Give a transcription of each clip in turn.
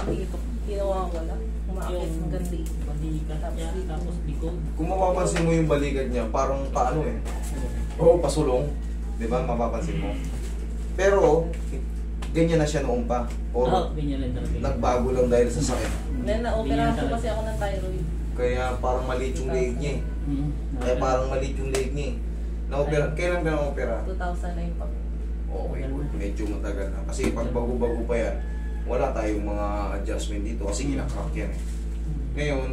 dito. Ginawa ko wala. Umaakit Yung hanggang dito. balikat niya, tapos likod. Kung mapapansin mo yung balikat niya, parang paano eh. Oo, pasulong. Di ba? Mapapansin mo. Pero, ganyan na siya noon pa. O Ganyan lang talaga. nagbago lang dahil sa sakit. Then, na-operahan ko kasi ako ng thyroid. Kaya parang maliit yung leg niya eh. Kaya parang maliit yung leg niya eh. Na-opera, kailan ka na-opera? 2009 pa. Okay, medyo matagal na. Kasi pag bago-bago pa yan, wala tayong mga adjustment dito kasi kinakrak yan eh. Ngayon,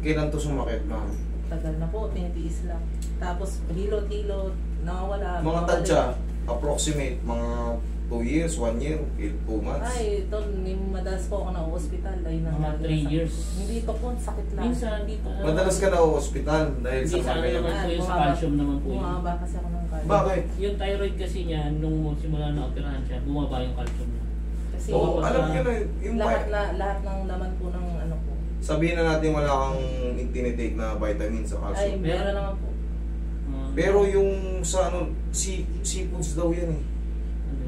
kailan to sumakit, ma'am? Tagal na po, tinitiis lang. Tapos, hilot-hilot, nawawala. Mga tansya, approximate, mga 2 years, 1 year, 2 months. Ay, ito, madalas po ako na-hospital. Mga 3 years. Hindi pa po, sakit lang. Minsan, dito. Madalas ka na hospital dahil sa Minsan, mga ganyan. naman po yung sa calcium naman po yun. Bumaba kasi ako ng calcium. Bakit? Yung thyroid kasi niya, nung simula na operahan siya, bumaba yung calcium niya. Kasi Oo, alam niyo na, yung lahat ng laman po ng ano po. sabihin na natin wala kang tinitake na vitamins sa Ay, calcium. meron naman po. Pero yung sa ano, seafoods daw yan eh.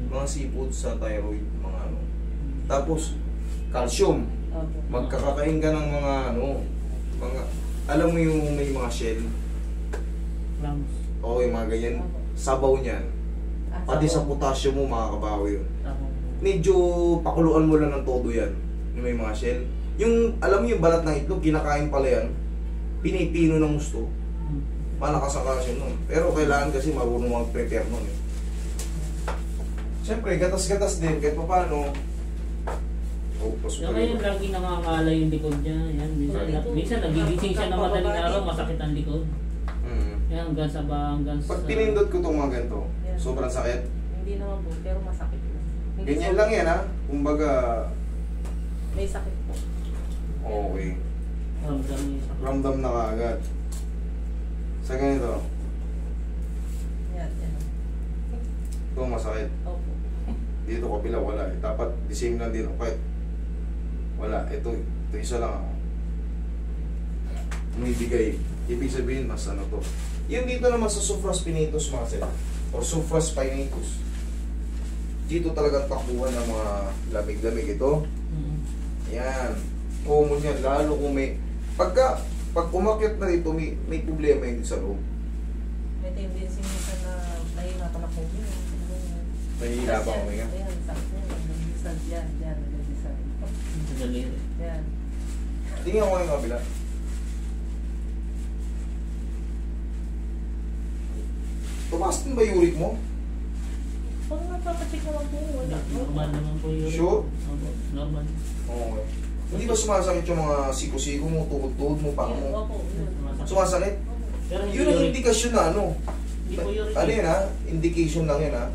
Mga seafoods sa thyroid, mga ano. Tapos, calcium. Opo. Magkakakain ka ng mga ano, mga, alam mo yung may mga shell. Clams. Oo, yung mga ganyan. Sabaw niyan. Pati sa potassium mo makakabawi yun. Medyo pakuluan mo lang ng todo yan. Yung may mga shell. Yung, alam mo yung balat ng itlog, kinakain pala yan. Pinipino ng gusto. Malakas ang calcium nun. Pero kailangan kasi marunong mag-prepare nun eh. Siyempre, gatas-gatas din. Kahit pa paano. Oh, Kaya ngayon, lagi nakakala yung likod niya. Yan, minsan nagigising siya ng madaling araw, masakit ang likod. Yan, hanggang sa hanggang sa... Pag pinindot ko itong mga ganito, sobrang sakit. Hindi naman po, pero masakit po. Hindi Ganyan po- lang yan ha. Kumbaga, May sakit po. okay. Ramdam niya sa Ramdam na kaagad. Sa ganito, Yan, yan. ito masakit. Opo. Dito kabila wala eh. Dapat the same lang din. Okay. Wala. Ito isa lang ako. Umibigay. Ibig sabihin mas ano to. Yung dito naman sa supraspinatus muscle or supraspinatus. Dito talagang takbuhan ng mga lamig-lamig ito. Yan. Common yan. Lalo kung may... Pag umakyat na dito, may problema yun sa loob. May tendency minsan na nahihirapan ako yun. Nahihirapan ko nga. Ayan, sakit yan. Nagdisal yan. Yan, nagdisal. daliri. Yan. Tingnan ko yung kabila. Tumaas din ba yung uric mo? Pag nagpapacheck naman po, wala. Normal naman po yun. Sure? Opo, normal. Okay. Hindi ba sumasakit yung mga siko-siko mo, tuhod-tuhod mo, paa mo? Opo, yun. Sumasakit? Pero hindi Yun ang uric. indikasyon na ano. Hindi po uric. Ano yun ha? Indication lang yun ha?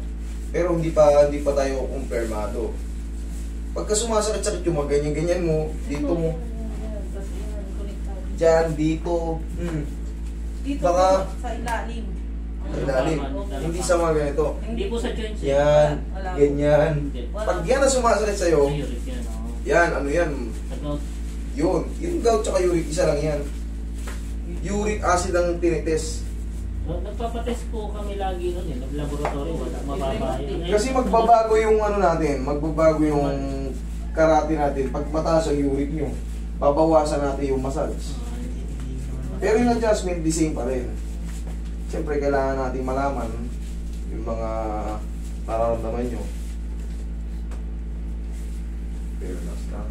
Pero hindi pa tayo kumpirmado. Pagka sumasakit-sakit yung mga ganyan-ganyan mo, dito mo, Yan, tas yan, konektado. dyan, dito, Dito Baka- po, sa ilalim. ilalim. Hindi sa mga ganito. Hindi po sa joints. Yan, Wala po. ganyan. Hindi. Pag yan ang sumasakit sa'yo, May uric yan, oo. yan, ano yan, Sa gout. yun. Yung gout tsaka uric, isa lang yan. Uric acid ang tinitest. Nagpapatest po kami lagi nun eh. Nag-laboratory, wala mababa yun. Kasi magbabago yung ano natin, magbabago yung karate natin. Pag mataas ang uric nyo, babawasan natin yung massage. Pero yung adjustment, the same pa rin. Siyempre, kailangan natin malaman yung mga nararamdaman nyo. Pero last na.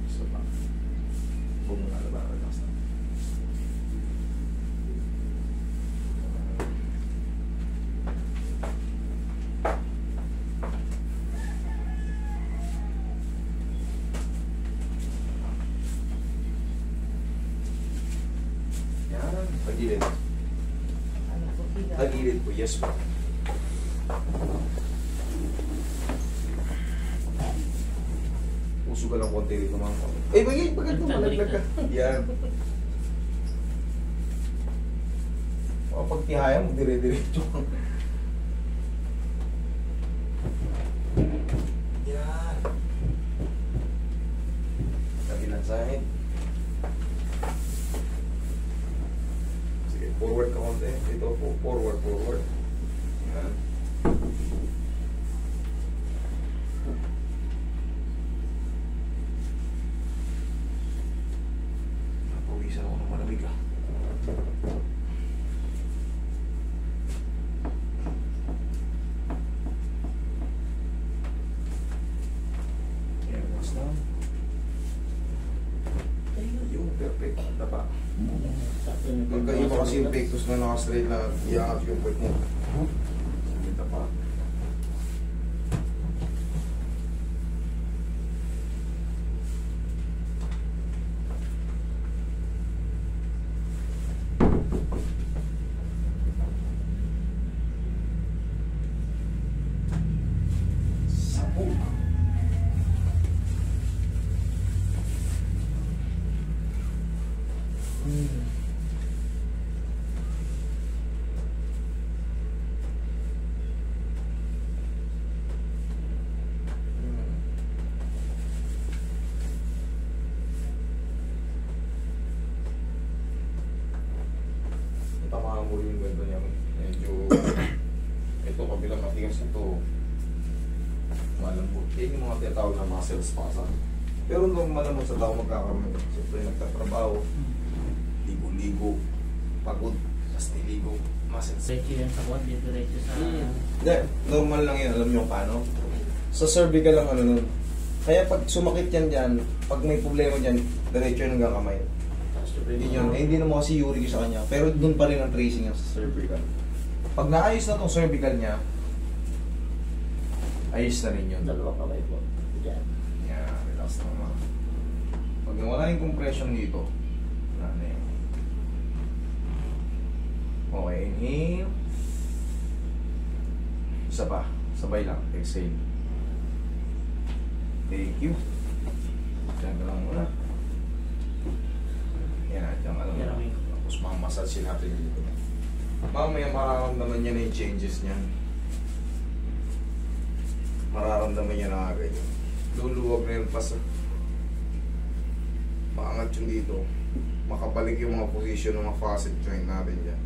Isa pa. Huwag mo nga labaran, last na. Yan, tagilid. Ano po, higa. Tagilid po, yes po. Puso ka lang konti dito mga kapatid. Eh, bagay ito, malaglag ka. Yan. O, pag tihaya mo, dire-diretso. Yan. Kabilang side. Sige, forward ka konti. Ito po, forward. Yan. yung pectus na naka-straight na iangat yung puwet mo. Kita pa. Sabog. Tamaan mo yung ganito niya. Medyo ito kabilang matigas, ito malambot. Yan yung mga tinatawag na muscle spasm. Pero normal naman sa tao magkakaroon nito. Siyempre nagtatrabaho, ligo-ligo, pagod, tapos niligo, muscle spasm. Diretso yan sa kwan, diretso sa... Hindi, normal lang yan. Alam niyo paano? Sa cervical lang ano nun. Kaya pag sumakit yan dyan, pag may problema dyan, diretso yun hanggang kamay. Hindi yun. Eh, hindi naman kasi uric sa kanya. Pero doon pa rin ang tracing niya sa cervical. Pag naayos na itong cervical niya, ayos na rin yun. Dalawang kamay po. Diyan. Yeah, relax na naman. Pag nawala yung compression dito, wala na yun. Okay, inhale. Isa pa. Sabay lang. Exhale. Thank you. Diyan ka lang muna. Yan na, diyan ka lang muna. Tapos mamasage natin dito. Mamaya mararamdaman niya na yung changes niyan. Mararamdaman niya na agad yun. Luluwag na yun pa sa maangat yung dito. Makabalik yung mga position ng mga facet joint natin dyan.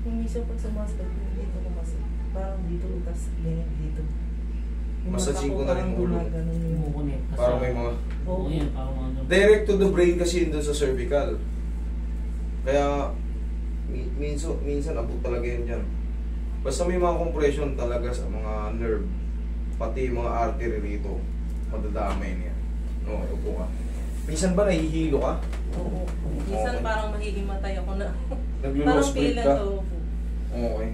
Yung minsan pag sumasabag, dito ko mas parang dito, tas ganyan dito. Massaging ko na rin ulo. Kumukunik. Parang may mga... Oo yan, parang ano. Direct to the brain kasi yun doon sa cervical. Kaya minsan abot talaga yan dyan. Basta may mga compression talaga sa mga nerve, pati mga artery rito, madadamay niya. No, upo ka. Minsan ba nahihilo ka? Oo. Minsan Okay. parang mahihimatay ako na. Naglo-low Parang split pilan ka? to. Okay.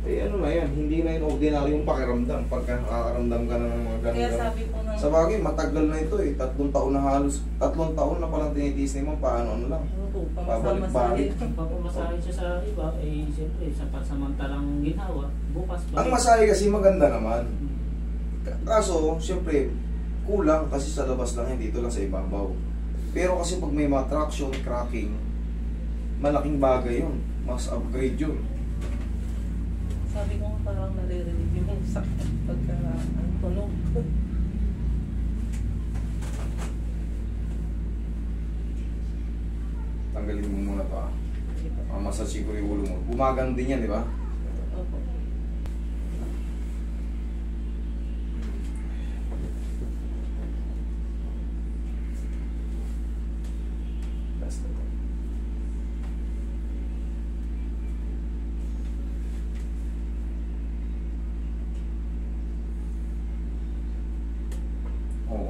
Eh ano na yan, hindi na yun ordinary yung pakiramdam pagka nakakaramdam ka na ng mga ganun. Kaya sabi ko ng... Sa bagay, matagal na ito eh. 3 taon na halos. 3 taon na palang tinitiis ni mo. Paano ano lang. Oo, Pabalik-balik. Pagpamasahe siya sa iba, eh siyempre, sa pansamantalang ginawa, bukas ba? Ang masahe kasi maganda naman. Kaso, siyempre, kulang kasi sa labas lang yan. Dito lang sa ibabaw. Pero kasi pag may mga traction, cracking, malaking bagay yun. Mas upgrade yun. Sabi ko parang nare-relieve yung sakit pagka ang tunog. Tanggalin mo muna ito ah. Mamasasig ko yung ulo mo. Bumagang din yan, di ba? Opo. Basta ito.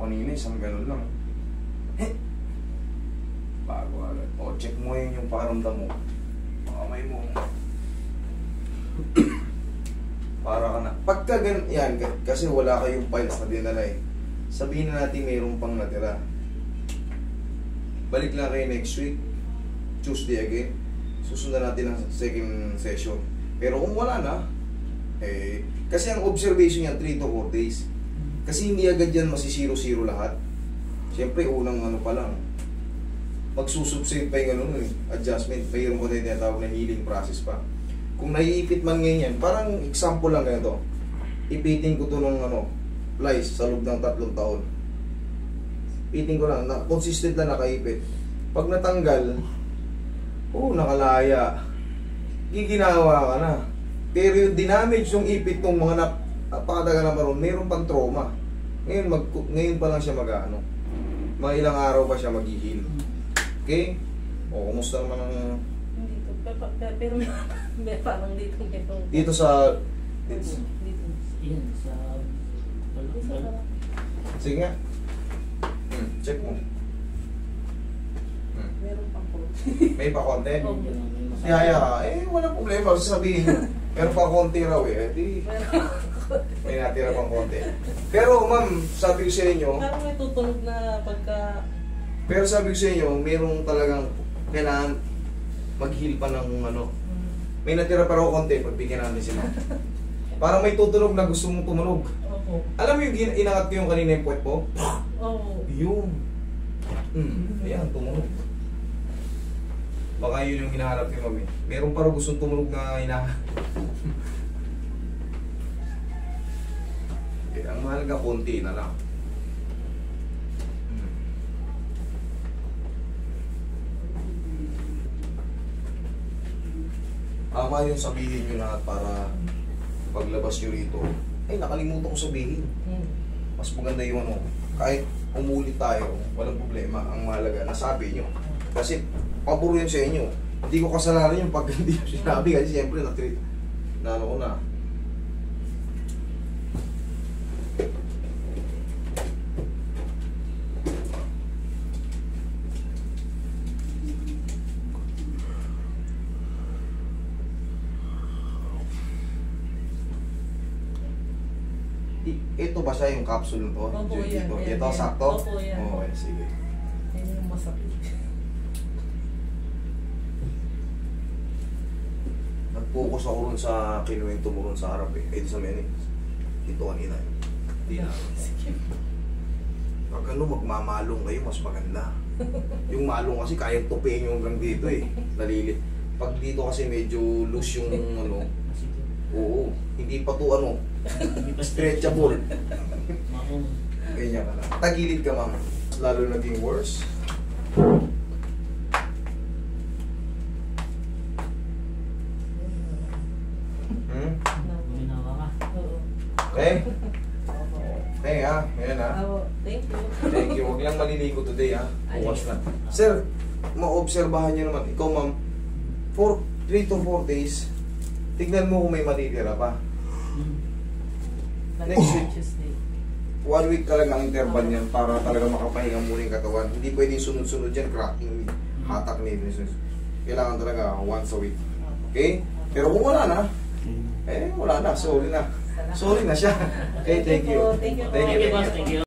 Kanina isang ganun lang. Bago agad. O, check mo yun yung pakiramdam mo. Makamay mo. Para ka na. Pagka ganun, yan, kasi wala kayong files na dinala eh. Sabihin na natin mayroon pang natira. Balik lang kayo next week. Tuesday again. Susundan natin ang second session. Pero kung wala na, eh, kasi ang observation niya 3 to 4 days. Kasi hindi agad yan masisiro-siro lahat. Siyempre, unang ano pa lang. Magsusubside pa yung ano, adjustment. Mayroon ko na yung tinatawag na healing process pa. Kung naiipit man ngayon yan, parang example lang ganito. Ipitin ko to ng ano, lies sa loob ng 3 taon. Ipitin ko lang, consistent na nakaipit. Pag natanggal, nakalaya. Giginawa ka na. Pero yung dinamage yung ipit ng mga napakatagal na maroon, mayroon pang trauma. Ngayon pa lang siya mag-ano. Mga ilang araw pa siya mag-heal. Okay? O, kumusta naman ang... Dito. Pero may parang dito. Dito sa... Dito. Yan, sa... Sige nga. Check mo. Meron pang konti. May pa konti. Oo. Kaya, walang problema. Sabihin nyo, meron pang konti raw di may natira pang konti. Pero ma'am, sabi ko sa inyo, Parang may tutunog na pagka... pero sabi ko sa inyo, merong talagang kailangan mag-heal pa ng may natira pa raw konti, pagbigyan natin si ma'am. Parang may tutunog na gusto mong tumunog. Opo. Alam mo yung inangat ko yung kanina yung puwet mo? Oo. Yun. Ayan, tumunog. Baka yun yung hinaharap ni mami. Meron pa raw gustong tumunog na hinaharap. Ang mahalaga, konti na lang. Tama yung sabihin nyo lahat para paglabas nyo rito. Nakalimutan ko sabihin. Mas maganda yung kahit umulit tayo, walang problema. Ang mahalaga, nasabi nyo. Kasi, pabor yun sa inyo. Hindi ko kasalanan yung pag hindi ko sinabi kasi siyempre na-treat. Ko na. Ito ba siya yung capsule nito? Opo, yan. Ito, sakto? Opo, yan. Okay, sige. Yan yung masakit. Nag-focus ako rin sa kinuwento mo rin sa harap Ito sa menu. Ito kanina. Hindi na. Sige. Pag magmamalong kayo, mas maganda. Yung malong kasi kaya tupiin yung hanggang dito Nalilit. Pag dito kasi medyo loose yung oo. Hindi pa to stretchable. Ganyan ka na. Tagilid ka ma'am. Lalo naging worse. Okay? Okay ha. Ayan ha. Thank you. Thank you. Huwag lang maliligo today ha. Bukas na. Sir, maobserbahan nyo naman. Ikaw ma'am, for 3 to 4 days, tignan mo kung may matitira pa. Next week, 1 week talaga ang interval niyan para talaga makapahinga muna yung katawan. Hindi pwedeng sunod-sunod yan, cracking, hatak ni kailangan talaga once a week. Okay? Pero kung wala na, wala na. Sorry na. Sorry na siya. Okay, thank you. Thank you. Thank you, boss. Thank you.